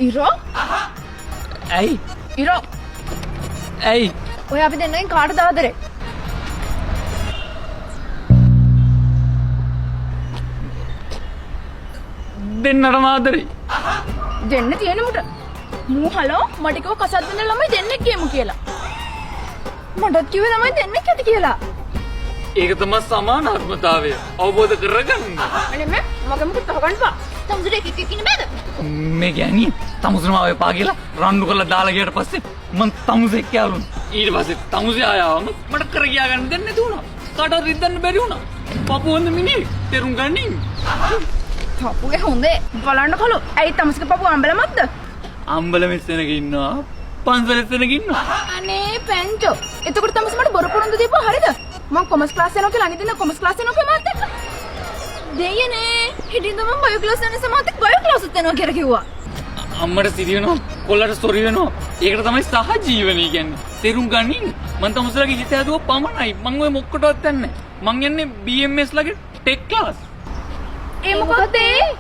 ඉරෝ ඇයි ඉරෝ ඇයි ඔය අපි දෙන්නගෙන් කාටද ආදරේ? දෙන්නටම ආදරේ දෙන්න තියෙනමුට මූ හලෝ මට කිව්ව කසත් දෙන්න ළමයි දෙන්නෙක් ගේමු කියලා. මටත් කිව්වේ ළමයි දෙන්නෙක් ඇති කියලා. ඒක තමයි සමානාත්මතාවය අවබෝධ කරගන්න. අනේ මම මගේ මුකුත් අහගන්නපා. තමුසුට එක එක ඉන්න බෑද? මේ ගෑණිය තමුසුම ආවේ පා කියලා රණ්ඩු කරලා දාලා ගියට පස්සේ මං තමුසෙක් යාළුන් ඊට පස්සේ තමුසේ ආවම මට කර ගියා ගන්න දෙන්නේ නැති වුණා. කාටවත් රිද්දන්න බැරි වුණා. පපු හොඳ මිනිහෙක් තෙරුම් ගනින්. පපුගේ හොඳේ බලන්න කලු. ඇයි තමුසේගේ පපු අම්බලමක්ද? අම්බල මෙස්සනක ඉන්නවා. පන්සලෙස්සනක ඉන්නවා. අනේ පැන්චෝ. එතකොට තමුසේ මට බොරු පුරුන්දු දීපුවා හරියද? මම කොමර්ස් ක්ලාස් යනවා කියලා අනිත් දින කොමර්ස් ක්ලාස් යනවා කියලා මාත් එක්ක. දෙයනේ හිටින්ද මම බයෝ ක්ලාස් යන සමාතෙක් බයෝ ක්ලාස් උත් යනවා කියලා කිව්වා. අම්මට සිරි වෙනවා කොල්ලට ස්ටෝරි වෙනවා. ඒකට තමයි සහජීවනය කියන්නේ. තෙරුම් ගනින්. මං තමුසලගේ හිත හැදුවා පමණයි. මං ඔය මොකටවත් යන්නේ. මං යන්නේ BMS ලගේ ටෙක් ක්ලාස්. ඒ මොකක්ද ඒ?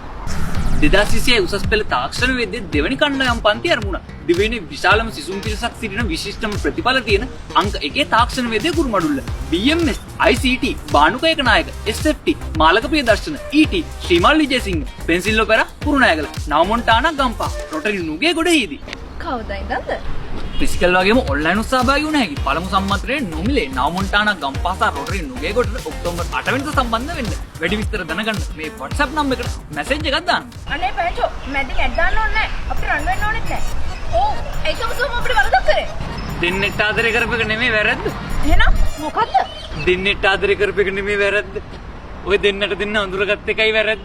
2026 උසස් පෙළ තාක්ෂණ වේදයේ දෙවැනි කණ්ඩායම් පන්ති ආරම්භුණා. දිවයිනේ විශාලම සිසුන් පිරිසක් සිටින විශිෂ්ටම ප්‍රතිඵල තියෙන අංක 1 තාක්ෂණ වේදයේ Kurumadulla. BMS, ICT, Banuka Ekanayake, SFT, Malaka Priyadarshana, ET, Shrimal Wijesinghe, pencil opera Kurunegala, නවමොන්ටානා ගම්පහ, රොටරි නුගේ ගොඩහිදී. කවුද ඉඳන්ද? ෆිසිකල් වගේම ඔන්ලයින් උත්සාහභාගී වුණ හැකි. පළමු සම්මතයේ නොමිලේ නවමොන්ටානා ගම්පහ සහ රොටරි නුගේ ගොඩට ඔක්තෝබර් 8 වෙනිදා සම්බන්ධ වෙන්න. වැඩි විස්තර දැනගන්න මේ WhatsApp නම්බර් එකට මැසේජ් එකක් දාන්න. අනේ පැන්චෝ මැදින් ඇඩ් දාන්න ඕනේ නැහැ. අපිට රන් වෙන්න ඕනෙත් නැහැ. ඕ ඒ තමුසේම අපිට වරදක් කරේ. දෙන්නෙට ආදරේ කරපෙක නෙමෙයි වැරද්ද. එහෙනම් මොකද්ද? දෙන්නෙට ආදරේ කරපෙක නෙමෙයි වැරද්ද. ඔය දෙන්නට දෙන්න අඳුරගත්ත එකයි වැරද්ද.